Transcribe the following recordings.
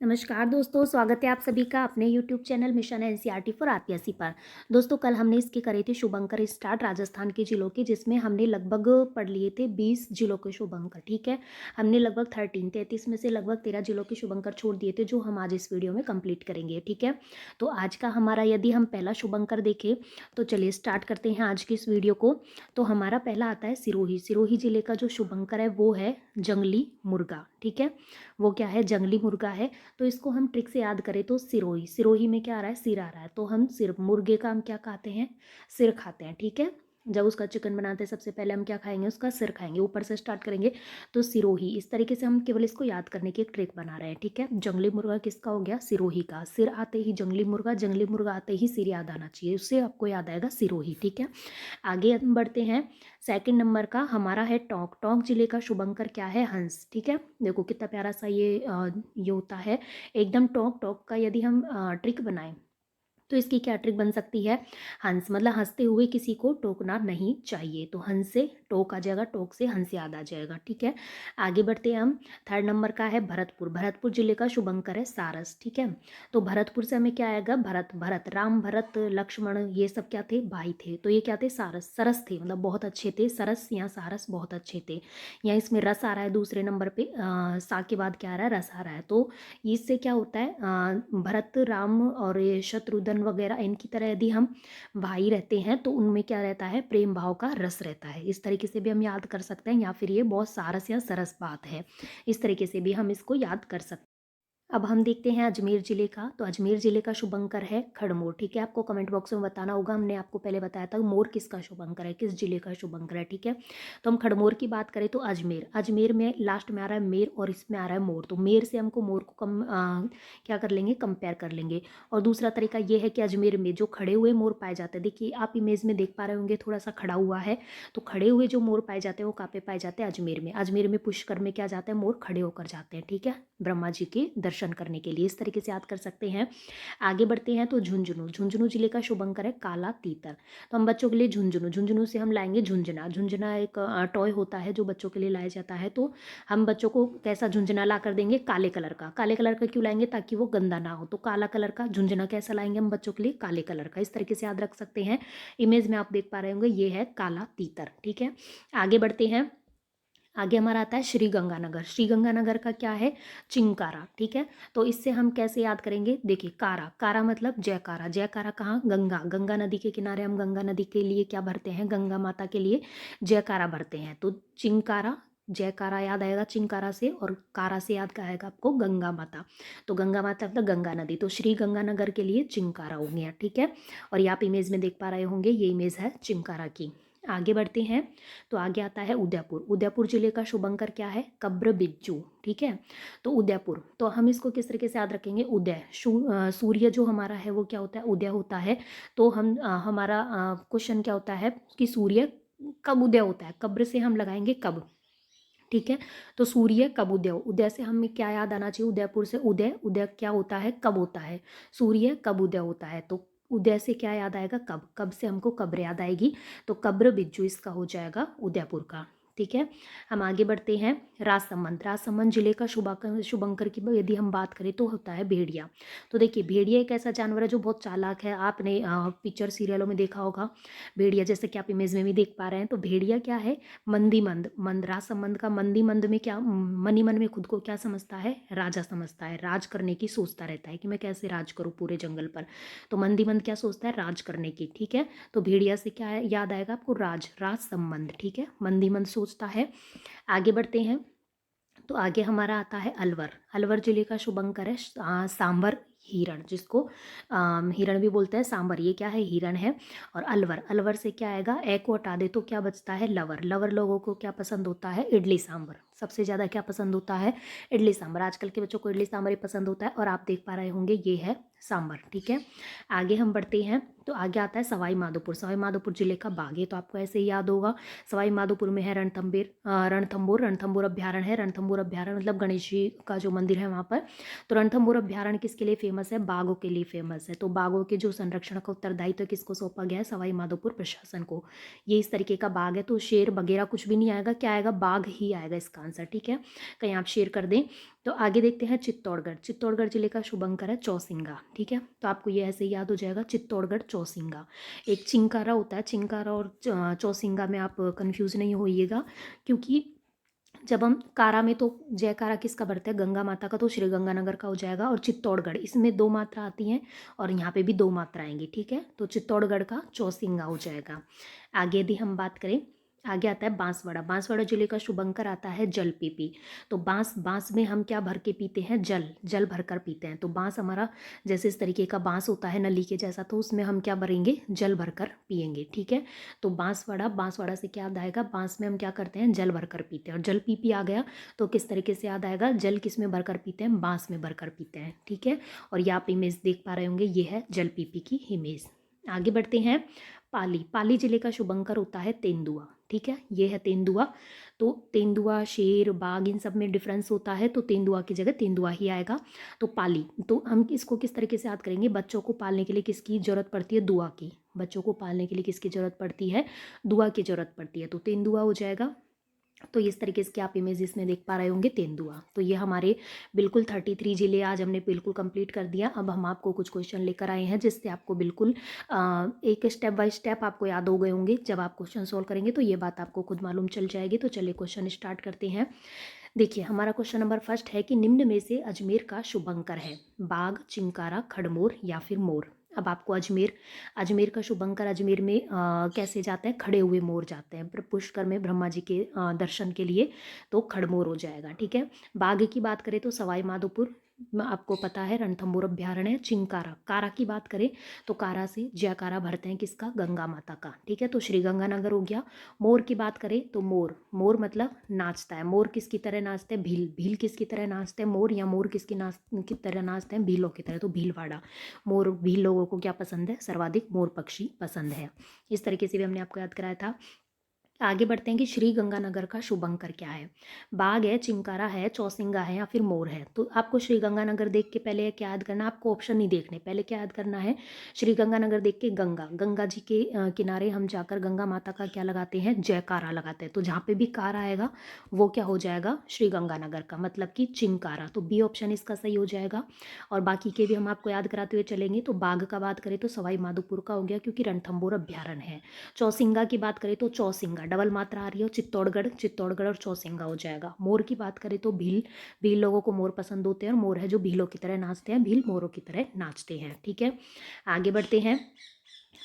नमस्कार दोस्तों, स्वागत है आप सभी का अपने YouTube channel mission NCERT for IPSC पर। दोस्तों, कल हमने इसकी करी थी शुभंकर स्टार्ट राजस्थान के जिलों की, जिसमें हमने लगभग पढ़ लिए थे 20 जिलों के शुभंकर। ठीक है, हमने लगभग 33 में से लगभग 13 जिलों के शुभंकर छोड़ दिए थे, जो हम आज इस वीडियो में कंप्लीट करेंगे। ठीक है, तो आज का हमारा यदि हम पहला शुभंकर देखें तो चलिए स्टार्ट करते हैं आज की इस वीडियो को। तो हमारा पहला आता है सिरोही। सिरोही जिले का जो शुभंकर है वो है जंगली मुर्गा। ठीक है, वो क्या है? जंगली मुर्गा है। तो इसको हम ट्रिक से याद करें तो सिरोही, सिरोही में क्या आ रहा है? सिर आ रहा है, तो हम सिर, मुर्गे का हम क्या खाते हैं? सिर खाते हैं। ठीक है, जब उसका चिकन बनाते हैं सबसे पहले हम क्या खाएंगे? उसका सिर खाएंगे। ऊपर से स्टार्ट करेंगे तो सिरोही। इस तरीके से हम केवल इसको याद करने की एक ट्रिक बना रहे हैं। ठीक है, जंगली मुर्गा किसका हो गया? सिरोही का। सिर आते ही जंगली मुर्गा, जंगली मुर्गा आते ही सिर याद आना चाहिए, उससे आपको याद आएगा सिरोही। ठीक है, आगे हम बढ़ते हैं। सेकंड नंबर का हमारा है टोंक। टोंक जिले का शुभंकर क्या है? हंस। ठीक है, देखो कितना प्यारा सा ये होता है एकदम। टोंक टोंक का यदि हम ट्रिक बनाएं तो इसकी क्या ट्रिक बन सकती है? हंस, मतलब हंसते हुए किसी को टोकना नहीं चाहिए, तो हंस से टोक आ जाएगा, टोक से हंस याद आ जाएगा। ठीक है, आगे बढ़ते हैं हम। थर्ड नंबर का है भरतपुर। भरतपुर जिले का शुभंकर है सारस। ठीक है, तो भरतपुर से हमें क्या आएगा? भरत। भरत, राम भरत लक्ष्मण ये सब क्या थे? भाई थे, तो ये क्या थे? सारस। सरस थे, मतलब बहुत अच्छे थे। सरस या सारस बहुत अच्छे थे। यहाँ इसमें रस आ रहा है दूसरे नंबर पे, सा के बाद क्या आ रहा है? रस आ रहा है। तो इससे क्या होता है? भरत, राम और ये शत्रुघ्न वगैरह, इनकी तरह यदि हम भाई रहते हैं तो उनमें क्या रहता है? प्रेम भाव का रस रहता है। इस तरीके से भी हम याद कर सकते हैं, या फिर ये बहुत सारस या सरस बात है, इस तरीके से भी हम इसको याद कर सकते हैं। अब हम देखते हैं अजमेर जिले का। तो अजमेर जिले का शुभंकर है खड़मोर। ठीक है, आपको कमेंट बॉक्स में बताना होगा। हमने आपको पहले बताया था मोर किसका शुभंकर है, किस जिले का शुभंकर है। ठीक है, तो हम खड़मोर की बात करें तो अजमेर। अजमेर में लास्ट में आ रहा है मेर और इसमें आ रहा है मोर, तो मेर से हमको मोर को क्या कर लेंगे? कंपेयर कर लेंगे। और दूसरा तरीका ये है कि अजमेर में जो खड़े हुए मोर पाए जाते हैं, देखिए आप इमेज में देख पा रहे होंगे थोड़ा सा खड़ा हुआ है, तो खड़े हुए जो मोर पाए जाते हैं वो कहाँ पे पाए जाते हैं? अजमेर में। अजमेर में पुष्कर में क्या जाते हैं? मोर खड़े होकर जाते हैं। ठीक है, ब्रह्मा जी के दर्शन करने के लिए। इस तरीके से याद कर सकते हैं। आगे बढ़ते हैं तो झुंझुनू। झुंझुनू जिले का शुभंकर है काला तीतर। तो हम बच्चों के लिए झुंझुनू, झुंझुनू से हम लाएंगे झुंझुना। झुंझुना एक टॉय होता है जो बच्चों के लिए लाया जाता है, तो हम बच्चों को कैसा झुंझुना ला कर देंगे? काले कलर का। काले कलर का क्यों लाएंगे? ताकि वो गंदा ना हो, तो काला कलर का झुंझुना कैसा लाएंगे हम बच्चों के लिए? काले कलर का। इस तरीके से याद रख सकते हैं। इमेज में आप देख पा रहे होंगे ये है काला तीतर। ठीक है, आगे बढ़ते हैं। आगे हमारा आता है श्री गंगानगर। श्री गंगानगर का क्या है? चिंकारा। ठीक है, तो इससे हम कैसे याद करेंगे? देखिए कारा, कारा मतलब जयकारा। जयकारा कहाँ? गंगा। गंगा नदी के किनारे हम गंगा नदी के लिए क्या भरते हैं? गंगा माता के लिए जयकारा भरते हैं, तो चिंकारा। जयकारा याद आएगा चिंकारा से, और कारा से याद क्या आएगा आपको? गंगा माता। तो गंगा माता मतलब गंगा नदी, तो श्री गंगानगर के लिए चिंकारा हो गया। ठीक है, और ये आप इमेज में देख पा रहे होंगे, ये इमेज है चिंकारा की। आगे बढ़ते हैं तो आगे आता है उदयपुर। उदयपुर जिले का शुभंकर क्या है? कब्र बिज्जू। ठीक है, तो उदयपुर, तो हम इसको किस तरीके से याद रखेंगे? उदय, सूर्य जो हमारा है वो क्या होता है? उदय होता है। तो हम हमारा क्वेश्चन क्या होता है कि सूर्य कब उदय होता है? कब्र से हम लगाएंगे कब। ठीक है, तो सूर्य कब उदय हो? उदय से हमें क्या याद आना चाहिए? उदयपुर से उदय। उदय क्या होता है? कब होता है? सूर्य कब उदय होता है, तो उदय से क्या याद आएगा? कब। कब से हमको कब्र याद आएगी, तो कब्र बिज्जू इसका हो जाएगा उदयपुर का। ठीक है, हम आगे बढ़ते हैं। राजसमंद। राजसमंद जिले का शुभंकर की यदि हम बात करें तो होता है भेड़िया। तो देखिए भेड़िया एक ऐसा जानवर है जो बहुत चालाक है। आपने पिक्चर सीरियलों में देखा होगा भेड़िया, जैसे कि आप इमेज में भी देख पा रहे हैं। तो भेड़िया क्या है? मंदीमंद। मंद, राज संबंध का मंदीमंद में क्या, मन ही मन में खुद को क्या समझता है? राजा समझता है। राज करने की सोचता रहता है कि मैं कैसे राज करूं पूरे जंगल पर। तो मंदीमंद क्या सोचता है? राज करने की। ठीक है, तो भेड़िया से क्या याद आएगा आपको? राज, राज संबंध। ठीक है, मंदीमंद सोचता है। आगे बढ़ते हैं तो आगे हमारा आता है अलवर। अलवर जिले का शुभंकर है सांबर हिरण, जिसको हिरण भी बोलते हैं, सांबर ये क्या है? हिरण है। और अलवर, अलवर से क्या आएगा? ए को हटा दे तो क्या बचता है? लवर। लवर लोगों को क्या पसंद होता है? इडली सांबर। सबसे ज़्यादा क्या पसंद होता है? इडली सांबर। आजकल के बच्चों को इडली सांबर ही पसंद होता है, और आप देख पा रहे होंगे ये है सांबर। ठीक है, आगे हम बढ़ते हैं तो आगे आता है सवाई माधोपुर। सवाई माधोपुर जिले का बाघ, ये तो आपको ऐसे ही याद होगा। सवाई माधोपुर में है रणथंबोर। रणथंबोर अभ्यारण्य है। रणथंबोर अभ्यारण्य मतलब गणेश जी का जो मंदिर है वहाँ पर। तो रणथंबोर अभ्यारण्य किसके लिए फेमस है? बाघों के लिए फेमस है। तो बाघों के जो संरक्षण का उत्तरदायित्व किसको सौंपा गया है? सवाई माधोपुर प्रशासन को। ये इस तरीके का बाघ है, तो शेर वगैरह कुछ भी नहीं आएगा, क्या आएगा? बाघ ही आएगा इसका आंसर, ठीक है। कहीं आप शेर कर दें। तो आगे देखते हैं चित्तौड़गढ़। चित्तौड़गढ़ जिले का शुभंकर है चौसिंगा, ठीक है। तो आपको ये ऐसे ही याद हो जाएगा, चित्तौड़गढ़ चौसिंगा। एक चिंकारा होता है, चिंकारा और चौसिंगा में आप कंफ्यूज नहीं होइएगा, क्योंकि जब हम कारा में तो जयकारा किसका बढ़ता है? गंगा माता का, तो श्री गंगानगर का हो जाएगा। और चित्तौड़गढ़, इसमें 2 मात्रा आती हैं और यहाँ पे भी 2 मात्रा आएंगी, ठीक है। तो चित्तौड़गढ़ का चौसिंगा हो जाएगा। आगे यदि हम बात करें, आगे आता है बांसवाड़ा। बांसवाड़ा जिले का शुभंकर आता है जलपीपी। तो बांस में हम क्या भर के पीते हैं? जल भरकर पीते हैं। तो बांस हमारा जैसे इस तरीके का बांस होता है नली के जैसा, तो उसमें हम क्या भरेंगे? जल भरकर पियेंगे, ठीक है। तो बांसवाड़ा से क्या याद आएगा? बांस में हम क्या करते हैं? जल भरकर पीते हैं। और जल पीपी आ गया तो किस तरीके से याद आएगा? जल किस में भरकर पीते हैं? बांस में भरकर पीते हैं, ठीक है। और ये आप इमेज देख पा रहे होंगे, ये है जल पीपी की इमेज। आगे बढ़ते हैं। पाली जिले का शुभंकर होता है तेंदुआ, ठीक है। ये है तेंदुआ। तो तेंदुआ, शेर, बाघ, इन सब में डिफरेंस होता है, तो तेंदुआ की जगह तेंदुआ ही आएगा। तो पाली, तो हम इसको किस तरीके से याद करेंगे? बच्चों को पालने के लिए किसकी जरूरत पड़ती है? दुआ की। बच्चों को पालने के लिए किसकी जरूरत पड़ती है? दुआ की जरूरत पड़ती है, तो तेंदुआ हो जाएगा। तो इस तरीके से आप इमेज इसमें देख पा रहे होंगे, तेंदुआ। तो ये हमारे बिल्कुल 33 जिले आज हमने बिल्कुल कंप्लीट कर दिया। अब हम आपको कुछ क्वेश्चन लेकर आए हैं जिससे आपको बिल्कुल एक स्टेप बाय स्टेप आपको याद हो गए होंगे। जब आप क्वेश्चन सोल्व करेंगे तो ये बात आपको खुद मालूम चल जाएगी। तो चलिए क्वेश्चन स्टार्ट करते हैं। देखिए, हमारा क्वेश्चन नंबर फर्स्ट है कि निम्न में से अजमेर का शुभंकर है? बाघ, चिंकारा, खड़मोर या फिर मोर? अब आपको अजमेर का शुभंकर, अजमेर में कैसे जाते हैं? खड़े हुए मोर जाते हैं पुष्कर में ब्रह्मा जी के दर्शन के लिए, तो खड़मोर हो जाएगा, ठीक है। बाघ की बात करें तो सवाई माधोपुर में आपको पता है रणथंभौर अभ्यारण्य है। चिंकारा, कारा की बात करें तो कारा से जयकारा भरते हैं किसका? गंगा माता का, ठीक है। तो श्री गंगानगर हो गया। मोर की बात करें तो मोर मतलब नाचता है। मोर किसकी तरह नाचते हैं? भील किसकी तरह नाचते हैं? मोर, या मोर की तरह नाचते हैं? भीलों की तरह, तो भीलवाड़ा। भील लोगों को क्या पसंद है? सर्वाधिक मोर पक्षी पसंद है। इस तरीके से भी हमने आपको याद कराया था। आगे बढ़ते हैं कि श्री गंगानगर का शुभंकर क्या है? बाघ है, चिंकारा है, चौसिंगा है या फिर मोर है? तो आपको श्री गंगानगर देख के पहले क्या याद करना है? आपको ऑप्शन नहीं देखने, पहले क्या याद करना है? श्री गंगानगर देख के गंगा जी के किनारे हम जाकर गंगा माता का क्या लगाते हैं? जयकारा लगाते हैं। तो जहाँ पे भी कार आएगा वो क्या हो जाएगा? श्री गंगानगर का, मतलब कि चिंकारा। तो बी ऑप्शन इसका सही हो जाएगा। और बाकी के भी हम आपको याद कराते हुए चलेंगे। तो बाघ का बात करें तो सवाई माधोपुर का हो गया, क्योंकि रणथंभौर अभ्यारण्य है। चौसिंगा की बात करें तो चौसिंगा, डबल मात्रा आ रही है, चित्तौड़गढ़ और चौसिंगा हो जाएगा। मोर की बात करें तो भील लोगों को मोर पसंद होते हैं, और मोर है जो भीलों की तरह नाचते हैं, भील मोरों की तरह नाचते हैं, ठीक है। आगे बढ़ते हैं।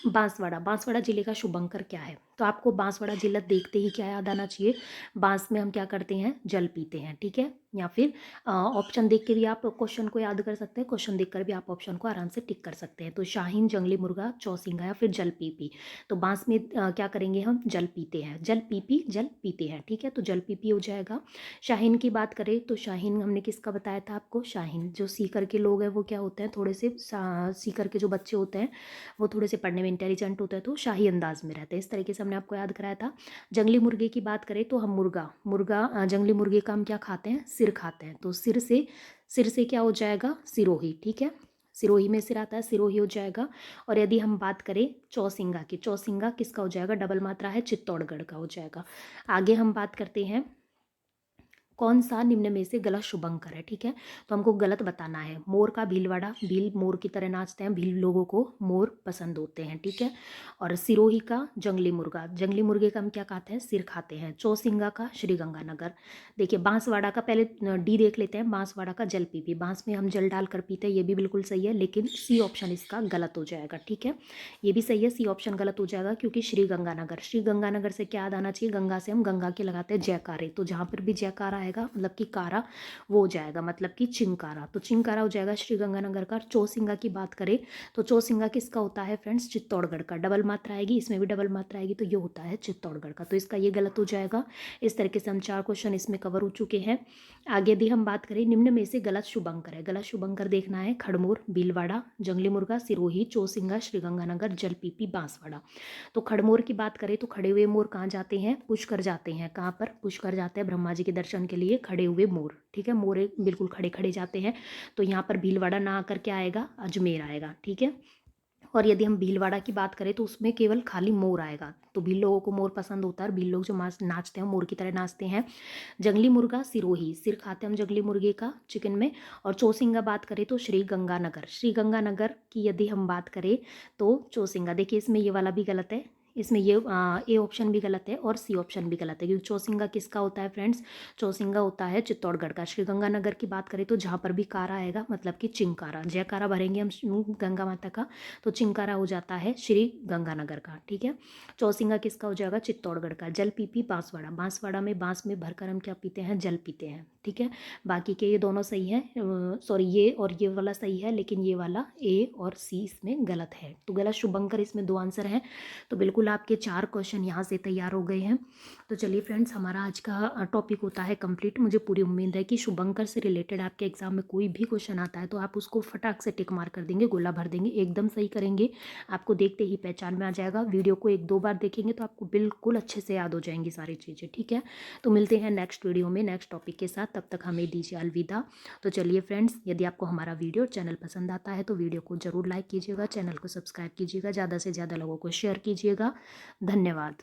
बांसवाड़ा जिले का शुभंकर क्या है? तो आपको बांसवाड़ा जिला देखते ही क्या याद आना चाहिए? बांस में हम क्या करते हैं? जल पीते हैं, ठीक है। या फिर ऑप्शन देख के भी आप क्वेश्चन को याद कर सकते हैं, क्वेश्चन देखकर भी आप ऑप्शन को आराम से टिक कर सकते हैं। तो शाहीन, जंगली मुर्गा, चौसिंगा या फिर जल पीपी। तो बांस में क्या करेंगे हम? जल पीते हैं, जल पीते हैं, ठीक है। तो जल पीपी हो जाएगा। शाहीन की बात करें तो शाहीन हमने किसका बताया था आपको? शाहीन जो सीकर के लोग हैं वो क्या होते हैं? थोड़े से सीकर के जो बच्चे होते हैं वो थोड़े से पढ़ने में इंटेलिजेंट होते हैं, तो शाही अंदाज में रहते हैं। इस तरीके से हमने आपको याद कराया था। जंगली मुर्गे की बात करें तो हम जंगली मुर्गे का हम क्या खाते हैं? सिर खाते हैं। तो सिर से क्या हो जाएगा? सिरोही, ठीक है। सिरोही में सिर आता है, सिरोही हो जाएगा। और यदि हम बात करें चौसिंगा की, चौसिंगा किसका हो जाएगा? डबल मात्रा है, चित्तौड़गढ़ का हो जाएगा। आगे हम बात करते हैं, कौन सा निम्न में से गलत शुभंकर है, ठीक है। तो हमको गलत बताना है। मोर का भीलवाड़ा, भील मोर की तरह नाचते हैं, भील लोगों को मोर पसंद होते हैं, ठीक है। और सिरोही का जंगली मुर्गे का हम क्या खाते हैं? सिर खाते हैं। चौसिंगा का श्री गंगानगर। देखिए, बांसवाड़ा का पहले डी देख लेते हैं। बांसवाड़ा का जल पीपी, बांस में हम जल डालकर पीते हैं, ये भी बिल्कुल सही है, लेकिन सी ऑप्शन इसका गलत हो जाएगा, ठीक है। ये भी सही है, सी ऑप्शन गलत हो जाएगा, क्योंकि श्री गंगानगर से क्या याद आना चाहिए? गंगा से हम गंगा के लगाते हैं जयकारे, तो जहाँ पर भी जयकारा आएगा मतलब कि कारा, वो हो जाएगा मतलब कि चिंकारा। तो चिंकारा हो जाएगा श्री गंगानगर का। चौसिंगा की बात करें तो चौसिंगा किसका होता है फ्रेंड्स? चित्तौड़गढ़ का। डबल मात्रा आएगी, इसमें भी डबल मात्रा आएगी, तो ये होता है चित्तौड़गढ़ का। तो इसका ये गलत हो जाएगा। इस तरीके से हम 4 क्वेश्चन इसमें कवर हो चुके हैं। आगे यदि हम बात करें, निम्न में से गलत शुभंकर है। गलत शुभंकर देखना है। खड़मोर, भीलवाड़ा, जंगली मुर्गा, सिरोही, चौसिंगा, श्रीगंगानगर, जलपीपी, बांसवाड़ा। तो खड़मोर की बात करें तो खड़े हुए मोर कहाँ जाते हैं? पुष्कर जाते हैं। कहाँ पर? पुष्कर जाते हैं ब्रह्मा जी के दर्शन के के लिए खड़े हुए मोर, ठीक है, मोर बिल्कुल खड़े खड़े जाते हैं, तो यहाँ पर भीलवाड़ा ना आकर क्या आएगा, अजमेर आएगा, ठीक है। और यदि हम भीलवाड़ा की बात करें तो उसमें केवल खाली मोर आएगा, तो भील लोगों को मोर पसंद होता है और भील लोग जो नाचते हैं मोर की तरह नाचते हैं। जंगली मुर्गा सिरोही, सिर खाते हैं हम जंगली मुर्गे का चिकन में। और चौसिंगा बात करें तो श्री गंगानगर, श्री गंगानगर की यदि हम बात करें तो चौसिंगा, देखिए इसमें ये वाला भी गलत है, इसमें ये ए ऑप्शन भी गलत है और सी ऑप्शन भी गलत है, क्योंकि चौसिंगा किसका होता है फ्रेंड्स, चौसिंगा होता है चित्तौड़गढ़ का। श्रीगंगानगर की बात करें तो जहाँ पर भी कारा आएगा मतलब कि चिंकारा, जयकारा भरेंगे हम गंगा माता का तो चिंकारा हो जाता है श्री गंगानगर का, ठीक है। चौसिंगा किसका हो जाएगा, चित्तौड़गढ़ का। जल पीपी बांसवाड़ा, बांसवाड़ा में बांस में भरकर हम क्या पीते हैं, जल पीते हैं, ठीक है। बाकी के ये दोनों सही है, सॉरी ये और ये वाला सही है, लेकिन ये वाला ए और सी इसमें गलत है, तो गलत शुभंकर इसमें 2 आंसर हैं। तो बिल्कुल आपके 4 क्वेश्चन यहाँ से तैयार हो गए हैं। तो चलिए फ्रेंड्स, हमारा आज का टॉपिक होता है कंप्लीट। मुझे पूरी उम्मीद है कि शुभंकर से रिलेटेड आपके एग्जाम में कोई भी क्वेश्चन आता है तो आप उसको फटाक से टिक मार कर देंगे, गोला भर देंगे, एकदम सही करेंगे, आपको देखते ही पहचान में आ जाएगा। वीडियो को 1-2 बार देखेंगे तो आपको बिल्कुल अच्छे से याद हो जाएंगी सारी चीज़ें, ठीक है। तो मिलते हैं नेक्स्ट वीडियो में नेक्स्ट टॉपिक के साथ, तब तक हमें दीजिए अलविदा। तो चलिए फ्रेंड्स, यदि आपको हमारा वीडियो चैनल पसंद आता है तो वीडियो को ज़रूर लाइक कीजिएगा, चैनल को सब्सक्राइब कीजिएगा, ज़्यादा से ज़्यादा लोगों को शेयर कीजिएगा। धन्यवाद।